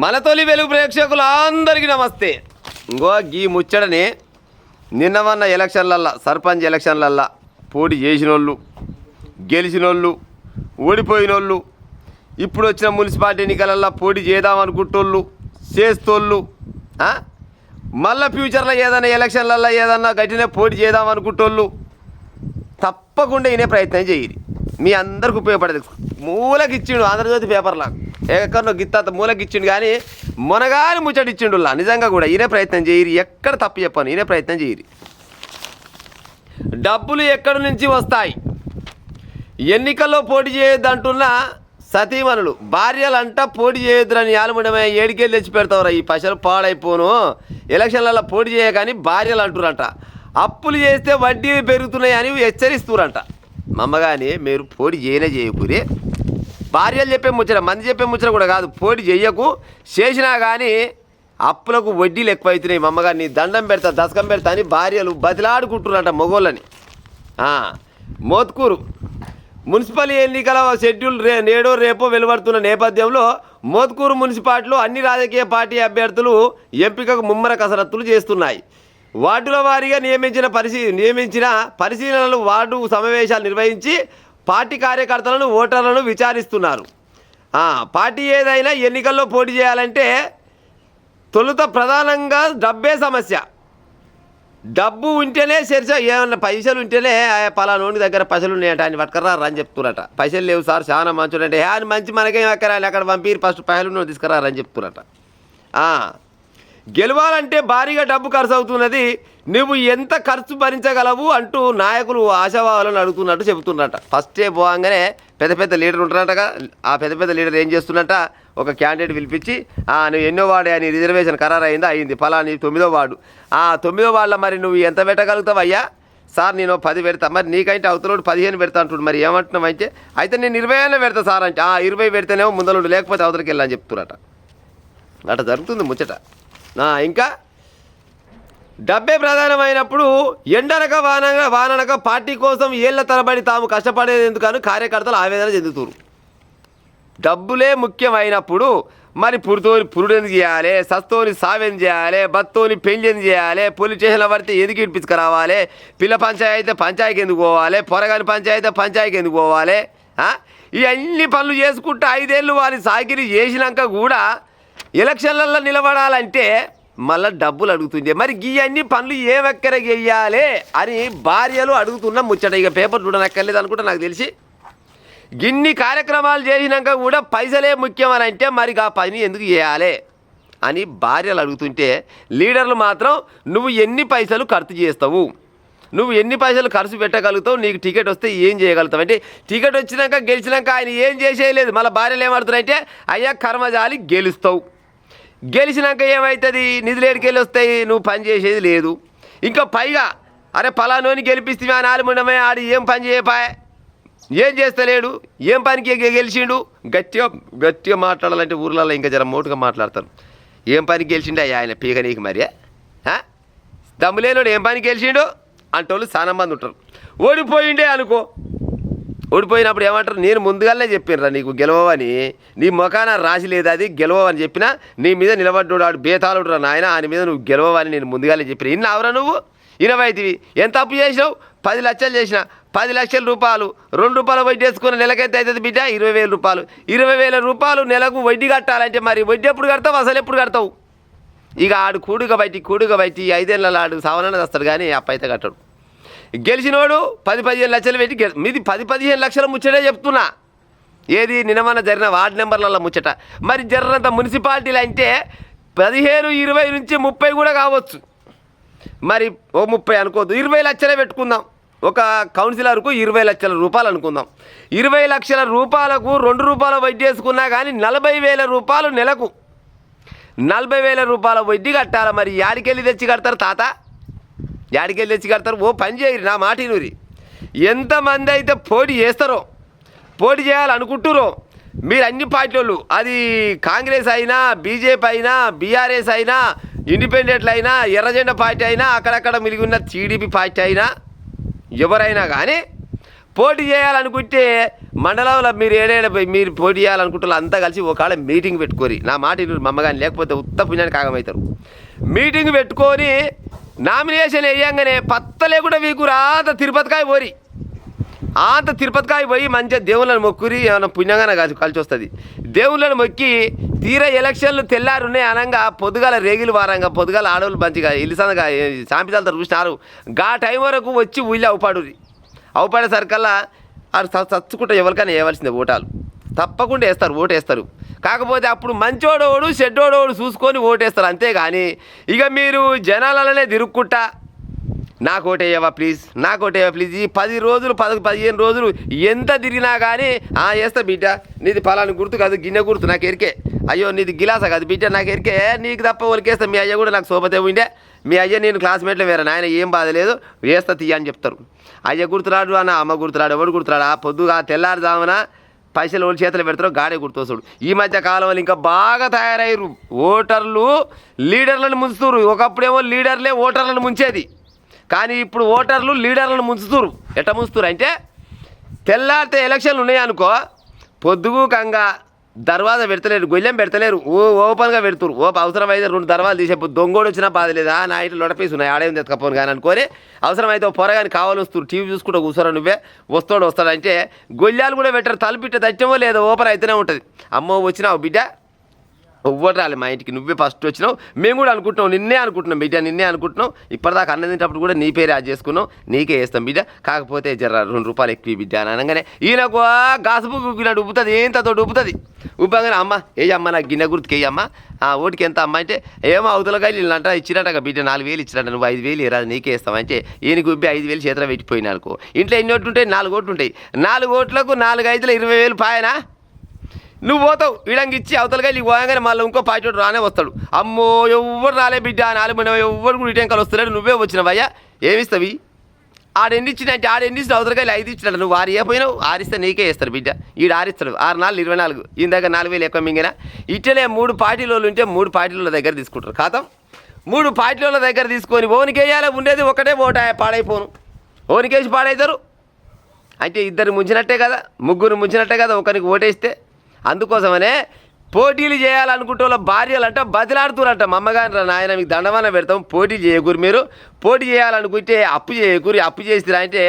మన తొలి వెలుగు ప్రేక్షకులందరికీ నమస్తే. ఇంకో గీ ముచ్చడని నిన్నవన్న ఎలక్షన్లల్లా సర్పంచ్ ఎలక్షన్లల్లా పోటీ చేసినోళ్ళు, గెలిచినోళ్ళు, ఓడిపోయినోళ్ళు, ఇప్పుడు వచ్చిన మున్సిపాలిటీ ఎన్నికలల్లో పోటీ చేద్దామనుకుంటోళ్ళు, చేస్తోళ్ళు, మళ్ళీ ఫ్యూచర్లో ఏదైనా ఎలక్షన్లల్లో ఏదన్నా గట్టినే పోటీ చేద్దామనుకుంటోళ్ళు తప్పకుండా ఇనే ప్రయత్నం చేయరు. మీ అందరికి ఉపయోగపడేది. మూలకి ఇచ్చిండు ఆంధ్రజ్యోతి పేపర్లా ఎక్కడో గిత్త మూలకి ఇచ్చిండు, కానీ మొనగాని ముచ్చటిచ్చిండు. నిజంగా కూడా ఈయనే ప్రయత్నం చేయరు. ఎక్కడ తప్పు చెప్పాను, ఈయనే ప్రయత్నం చేయరు. డబ్బులు ఎక్కడి నుంచి వస్తాయి? ఎన్నికల్లో పోటీ చేయొద్దంటున్న సతీమణులు భార్యలంట పోటీ చేయొద్దురని యాలముడమే ఏడికెళ్ళి తెచ్చి పెడతావురా, ఈ పైసలు పాడైపోను, ఎలక్షన్లలో పోటీ చేయగాని భార్యలు అంటురంట. అప్పులు చేస్తే వడ్డీ పెరుగుతున్నాయని హెచ్చరిస్తురంట. మమ్మగాని మీరు పోటీ చేయకూరి, భార్యలు చెప్పే ముచ్చట, మంది చెప్పే ముచ్చట కూడా కాదు, పోటీ చెయ్యకు. చేసినా కానీ అప్పులకు వడ్డీలు ఎక్కువవుతున్నాయి. మమ్మగారు నీ దండం పెడతా, దశకం పెడతా అని భార్యలు బతిలాడుకుంటున్నారంట మొగోళ్ళని. మోత్కూరు మున్సిపల్ ఎన్నికల షెడ్యూల్ నేడో రేపో వెలువడుతున్న నేపథ్యంలో మోత్కూరు మున్సిపాలిటీలో అన్ని రాజకీయ పార్టీ అభ్యర్థులు ఎంపికకు ముమ్మర కసరత్తులు చేస్తున్నాయి. వార్డుల వారీగా నియమించిన పరిశీలనలు, వార్డు సమావేశాలు నిర్వహించి పార్టీ కార్యకర్తలను, ఓటర్లను విచారిస్తున్నారు. పార్టీ ఏదైనా ఎన్నికల్లో పోటీ చేయాలంటే తొలుత ప్రధానంగా డబ్బే సమస్య. డబ్బు ఉంటేనే చర్చ. ఏమన్నా పైసలు ఉంటేనే పలానోని దగ్గర పైసలు ఉన్నాయంట, ఆయన పట్టుకరా అని చెప్తున్నట. పైసలు లేవు సార్, చాలా మంచి అంటే ఆయన మంచి మనకేం ఎక్కరాలి, అక్కడ పంపిరు, ఫస్ట్ పైసలు తీసుకురారని చెప్తున్నట. గెలవాలంటే భారీగా డబ్బు ఖర్చు అవుతున్నది, నువ్వు ఎంత ఖర్చు భరించగలవు అంటూ నాయకులు ఆశావాలను అడుగుతున్నట్టు చెబుతున్నట. ఫస్టే పోగానే పెద్ద పెద్ద లీడర్ ఉంటున్నట్టుగా, ఆ పెద్ద పెద్ద లీడర్ ఏం చేస్తున్నట్ట, ఒక క్యాండిడేట్ పిలిపించి నువ్వు ఎన్నో వార్డు అని రిజర్వేషన్ ఖరారు అయింది పలాని 9వ వార్డు. 9వ వార్డులో మరి నువ్వు ఎంత పెట్టగలుగుతావు అయ్యా? సార్ నేను 10 పెడతా. మరి నీకంటే అవతలోడు 15 పెడతా అంటుడు. మరి ఏమంటున్నావు అంటే, అయితే నేను 20 పెడతా సార్ అంటే, 20 పెడితేనేమో ముందలుండు, లేకపోతే అవతలకి వెళ్ళని చెప్తున్నట. అట్లా జరుగుతుంది ముచ్చట. ఇంకా డబ్బే ప్రధానమైనప్పుడు ఎండనక వాననక పార్టీ కోసం ఏళ్ల తరబడి తాము కష్టపడేది ఎందుకని కార్యకర్తలు ఆవేదన చెందుతారు. డబ్బులే ముఖ్యమైనప్పుడు మరి పురుడు ఎందుకు చేయాలి, సస్తోని సావెందు చేయాలి, బత్తోని పెళ్లి ఎందుకు చేయాలి, పోలీస్ స్టేషన్లో పడితే ఎందుకు ఇడిపించుకురావాలి, పిల్ల పంచాయతీ అయితే పంచాయతీకి ఎందుకు పోవాలి, పొరగాని పంచాయతీ అయితే పంచాయతీకి ఎందుకు పోవాలి? ఇవన్నీ పనులు చేసుకుంటూ 5 ఏళ్ళు వారి సాకిరీ చేసినాక కూడా ఎలక్షన్లలో నిలబడాలంటే మళ్ళీ డబ్బులు అడుగుతుంది. మరి ఇవన్నీ పనులు ఏమెక్కర చెయ్యాలి అని భార్యలు అడుగుతున్న ముచ్చట. ఇక పేపర్ చూడనక్కర్లేదు అనుకుంటా నాకు తెలిసి. గిన్ని కార్యక్రమాలు చేసినాక కూడా పైసలే ముఖ్యమని అంటే మరి ఆ పని ఎందుకు చేయాలి అని భార్యలు అడుగుతుంటే, లీడర్లు మాత్రం నువ్వు ఎన్ని పైసలు ఖర్చు చేస్తావు, నువ్వు ఎన్ని పైసలు ఖర్చు పెట్టగలుగుతావు, నీకు టికెట్ వస్తే ఏం చేయగలుగుతావు అంటే, టికెట్ వచ్చినాక గెలిచినాక ఆయన ఏం చేసేయలేదు. మళ్ళీ భార్యలు ఏమడుతున్నారంటే, అయ్యా కర్మజాలి గెలుస్తావు, గెలిచినాక ఏమవుతుంది, నిధులేడికెళ్ళి వస్తాయి, నువ్వు పని చేసేది లేదు. ఇంకా పైగా అరే పలానోని గెలిపిస్తే ఆ 4 మండమే ఆడు ఏం పని చేయపాయే, ఏం చేస్తలేడు, ఏం పనికి గెలిచిండు. గట్టిగా మాట్లాడాలంటే ఊర్లలో ఇంకా జర మోటుగా మాట్లాడతారు. ఏం పనికి గెలిచిండు అయ్యా ఆయన పీక నీకు మరి, దమ్ములేనోడు ఏం పనికి గెలిచిండు అంటోళ్ళు చాలా మంది ఉంటారు. ఓడిపోయిండే అనుకో, ఓడిపోయినప్పుడు ఏమంటారు, నేను ముందుగానే చెప్పినరా నీకు గెలవని, నీ ముఖాన రాసి లేదు, అది గెలవని చెప్పినా నీ మీద నిలబడ్డాడు ఆడు బేతాళుడురా నాయన, ఆయన మీద నువ్వు గెలవని నేను ముందుగానే చెప్పిన. ఇన్ని అవరా నువ్వు 20 ఎంత అప్పు చేసినావు? 10 లక్షలు చేసిన, 10 లక్షల రూపాయలు 2 రూపాయలు వడ్డీ వేసుకుని నెలకైతే అవుతుంది బిడ్డ 20,000 రూపాయలు. 20,000 రూపాయలు నెలకు వడ్డీ కట్టాలంటే మరి వడ్డీ ఎప్పుడు కడతావు, అసలు ఎప్పుడు కడతావు? ఇక ఆడు కూడుగా బయటి 5 ఏళ్ళ ఆడు సవరణ తెస్తాడు, కానీ అప్పు అయితే కట్టడు. గెలిచినోడు 10-15 లక్షలు పెట్టి మీది 10-15 లక్షల ముచ్చటే చెప్తున్నా. ఏది నిన్నమన్న జరిగిన వార్డు నెంబర్లలో ముచ్చట. మరి జరిగినంత మున్సిపాలిటీలు అంటే 15, 20 నుంచి 30 కూడా కావచ్చు. మరి 30 అనుకోవద్దు, 20 లక్షలే పెట్టుకుందాం. ఒక కౌన్సిలర్కు 20 లక్షల రూపాయలు అనుకుందాం. 20 లక్షల రూపాయలకు 2 రూపాయల వడ్డీ వేసుకున్నా కానీ 40,000 రూపాయలు నెలకు. 40,000 రూపాయల వడ్డీ కట్టాలి. మరి యాడికెళ్ళి తెచ్చి కడతారు తాత, యాడికెళ్ళి తెచ్చి కడతారు? ఓ పని చేయరు, నా మాట నూరి. ఎంతమంది అయితే పోటీ చేస్తారో, పోటీ చేయాలనుకుంటురో మీరు అన్ని పార్టీలు, అది కాంగ్రెస్ అయినా, బీజేపీ అయినా, బీఆర్ఎస్ అయినా, ఇండిపెండెంట్లు అయినా, ఎర్రజెండా పార్టీ అయినా, అక్కడక్కడ మిలిగి ఉన్న టీడీపీ పార్టీ అయినా, ఎవరైనా కానీ పోటీ చేయాలనుకుంటే మండలంలో మీరు ఏడేడ మీరు పోటీ చేయాలనుకుంటున్నారు అంతా కలిసి ఒకవేళ మీటింగ్ పెట్టుకోరి నా మాట మా అమ్మగాని లేకపోతే ఉత్త పుణ్యానికి ఆగమవుతారు మీటింగ్ పెట్టుకొని నామినేషన్ వేయంగానే పత్త లేకుండా మీకు రాత తిరుపతికాయ పోరి అంత తిరుపతికాయ పోయి మంచిగా దేవుళ్ళని మొక్కురి ఏమైనా పుణ్యంగానే కలిసి వస్తుంది దేవుళ్ళని మొక్కి తీరా ఎలక్షన్లు తెల్లారు ఉన్నాయి అనగా పొద్దుగాల రేగిలు వారంగా పొద్దుగాల ఆడవాళ్ళు మంచిగా ఇల్లిసందగా సాంపితాలతో చూసినారు గా టైం వరకు వచ్చి ఊళ్ళో అవుపాడేసరికల్లా అది చచ్చుకుంటే ఎవరికైనా వేయవలసిందే ఓటాలు తప్పకుండా వేస్తారు ఓటు వేస్తారు కాకపోతే అప్పుడు మంచోడోడు చెడ్డోడోడు చూసుకొని ఓటేస్తారు అంతేగాని ఇక మీరు జనాలనే తిరుక్కుంటా నాకు ఓటేయవా ప్లీజ్ ఈ 10 రోజులు 15 రోజులు ఎంత తిరిగినా కానీ వేస్తా బిడ్డ నీది పలాని గుర్తు కాదు గిన్నె గుర్తు నాకు ఎరికే అయ్యో నీది గిలాసా కాదు బిడ్డ నాకు ఎరికే నీకు తప్ప ఒలికేస్తా మీ అయ్య కూడా నాకు సోపతే ఉండే మీ అయ్య నేను క్లాస్మేట్లో వేరే నాయన ఏం బాధ లేదు వేస్తా తీయ అని చెప్తారు అయ్య గుర్తురాడు అన్న అమ్మ గుర్తురాడు ఎవడు గుర్తురాడు ఆ పొద్దుగా తెల్లారుదామున పైసలు ఓడి చేతులు పెడతారు గాడే గుర్తొస్తాడు ఈ మధ్య కాలంలో ఇంకా బాగా తయారయ్యారు ఓటర్లు లీడర్లను ముంచుతారు ఒకప్పుడేమో లీడర్లే ఓటర్లను ముంచేది కానీ ఇప్పుడు ఓటర్లు లీడర్లను ముంచుతురు ఎట్లా ముంచుతురు అంటే తెల్లారితే ఎలక్షన్లు ఉన్నాయనుకో పొద్దుగుకంగా దర్వాజా పెడతలేరు గొల్లెం పెడతలేరు ఓపెన్గా పెడుతురు అవసరమైతే 2 దర్వాజాలు తీసేపు దొంగోడు వచ్చినా బాధ లేదా నా ఇటు లొడపీసు ఉన్నాయి ఆడేం తెచ్చుకపోను కానీ అనుకొని అవసరమైతే పొరగాని కావాలి వస్తారు టీవీ చూసుకుంటూ కూర్చోరా నువ్వే వస్తాడంటే గొల్లాలు కూడా పెట్టారు తలుపిట్ట తచ్చమో లేదో ఓపెన్ అయితేనే ఉంటుంది అమ్మో వచ్చినావు బిడ్డ ఎవ్వరు రాలే మా ఇంటికి నువ్వే ఫస్ట్ వచ్చినావు మేము కూడా అనుకుంటున్నాం నిన్నే అనుకుంటున్నాం ఇప్పటిదాకా అన్నం తింటప్పుడు కూడా నీ పేరే యాడ్ చేసుకున్నాం నీకే వేస్తాం బిడ్డ కాకపోతే జర 2 రూపాయలు ఎక్కువ బిడ్డ అని అనగానే ఈయనకు గాసుపు గుగ్గినాడు ఉబ్బుతుంది ఏంతతో ఉబ్బుతుంది ఉబ్బగానే అమ్మ అమ్మ నాకు గిన్నె గుర్తుకి వేయమ్మ ఓటికి ఎంత అమ్మ అంటే ఏమో అవతలగా వీళ్ళంట ఇచ్చినట్ట బిడ్డ 4000 ఇచ్చినట్ట నువ్వు 5000 ఇరాదు నీకే వేస్తామంటే ఈయనకి ఉబ్బి 5000 చేతిలో పెట్టిపోయినా అనుకో ఇంట్లో ఎన్ని ఓట్లు ఉంటాయి 4 ఓట్లు ఉంటాయి 4 ఓట్లకు 4 5లు 20,000 పాయనా నువ్వు పోతావు ఇడంగి ఇచ్చి అవతలగా నీకు పోగానే మళ్ళీ ఇంకో పాయిటోడు రానే వస్తాడు అమ్మో ఎవ్వరు రాలే బిడ్డ 4 మంది ఎవ్వరు కూడా ఇటెంకలు వస్తున్నాడు నువ్వే వచ్చినవయ్యా ఏమిస్తావి ఆడెన్నిచ్చినంటే ఆడెన్నిచ్చిన అవతలగా 5 ఇచ్చినట్టు నువ్వు 6 ఇవ్వపోయినావు 6 ఇస్తే నీకే వేస్తారు బిడ్డ 6 ఇస్తాడు 6 4 24 ఈయన దగ్గర 4,000 ఎక్కువ మింగినా ఇట్లనే 3 పార్టీలు ఉంటే 3 పార్టీల దగ్గర తీసుకుంటారు ఖాతం 3 పార్టీల దగ్గర తీసుకొని ఓనికేయాలి ఉండేది ఒకటే ఓట పాడైపోను ఓనికేసి పాడవుతారు అంటే 2 ముంచినట్టే కదా 3 ముంచినట్టే కదా ఒకరికి ఓటేస్తే అందుకోసమనే పోటీలు చేయాలనుకుంటే వాళ్ళ భార్యలు అంట బతిలాడుతురంట మా అమ్మగారు నాయన మీకు దండమాన పెడతాం పోటీ చేయకూరు మీరు పోటీ చేయాలనుకుంటే అప్పు చేయకూరి అప్పు చేసిరా అంటే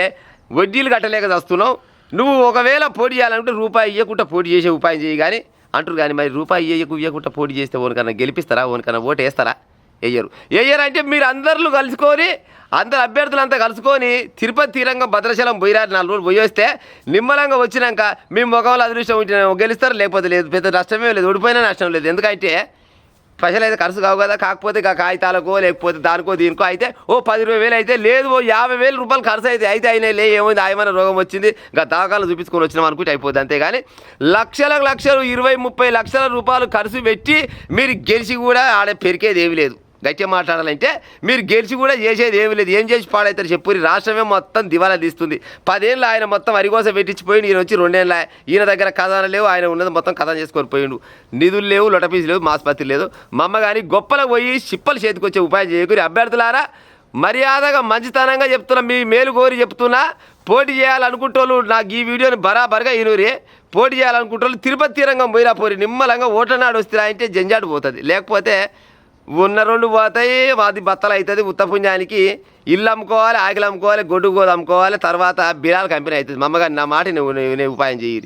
వడ్డీలు కట్టలేక వస్తున్నావు నువ్వు ఒకవేళ పోటీ చేయాలనుకుంటే రూపాయి ఇవ్వకుండా పోటీ చేసే ఉపాయం చేయి కానీ అంటారు కానీ మరి రూపాయి ఇవ్వకుండా పోటీ చేస్తే ఓనికన్నా గెలిపిస్తారా ఓనికన్నా ఓటు వేస్తారా వేయరు అంటే మీరు అందరూ కలుసుకొని అందరు అభ్యర్థులంతా కలుసుకొని తిరుపతి తీరంగా భద్రాచలం పోయిరారు 4 రోజులు పోయి వస్తే నిమ్మలంగా వచ్చినాక మీ ముఖంలో అదృష్టం ఉంటే గెలుస్తారు లేకపోతే లేదు పెద్ద నష్టమే లేదు ఓడిపోయినా నష్టం లేదు ఎందుకంటే పైసలు అయితే ఖర్చు కావు కదా కాకపోతే ఇక కాగితాలకో లేకపోతే దానికో దీనికో అయితే 10-20 అయితే లేదు 50,000 రూపాయలు ఖర్చు అయితే అయినా ఏమైంది ఆయమైన రోగం వచ్చింది ఇంకా దాఖలు చూపించుకొని వచ్చినాం అనుకుంటే అయిపోద్ది అంతేగాని లక్షలు 20-30 లక్షల రూపాయలు ఖర్చు పెట్టి మీరు గెలిచి కూడా ఆడ పెరికేది ఏమీ లేదు గట్టిగా మాట్లాడాలంటే మీరు గెలిచి కూడా చేసేది ఏమీ లేదు ఏం చేసి పాడవుతారు చెప్పురి రాష్ట్రమే మొత్తం దివాలా తీస్తుంది 10 ఏళ్ళు ఆయన మొత్తం అరికోసం పెట్టించిపోయిండు ఈయన వచ్చి 2 ఏళ్ళ ఈయన దగ్గర ఖజానా లేవు ఆయన ఉన్నది మొత్తం ఖజానా చేసుకొని పోయిండు నిధులు లేవు లొటపీసు లేవు మాస్పత్రి లేదు మా అమ్మ కానీ గొప్పలకు పోయి చిప్పలు చేతికొచ్చే ఉపాయం చేయకూరి అభ్యర్థులారా మర్యాదగా మంచితనంగా చెప్తున్నా మీ మేలు కోరి చెప్తున్నా పోటీ చేయాలనుకుంటోళ్ళు నాకు ఈ వీడియోని బరాబర్గా ఈనూరి పోటీ చేయాలనుకుంటోళ్ళు తిరుపతి తీరంగం పోయిరా పోరి నిమ్మలంగా ఓట్ల నాడు వస్తారా అంటే జంజాటు పోతుంది లేకపోతే ఉన్న 2 పోతాయి వాది బత్తలు అవుతుంది ఉత్తపుణ్యానికి ఇల్లు అమ్ముకోవాలి ఆకిలు అమ్ముకోవాలి గొడ్డు గోదు అమ్ముకోవాలి తర్వాత బిరాలు కంపెనీ అవుతుంది మా అమ్మగారు నా మాట నువ్వు ఉపాయం చేయరి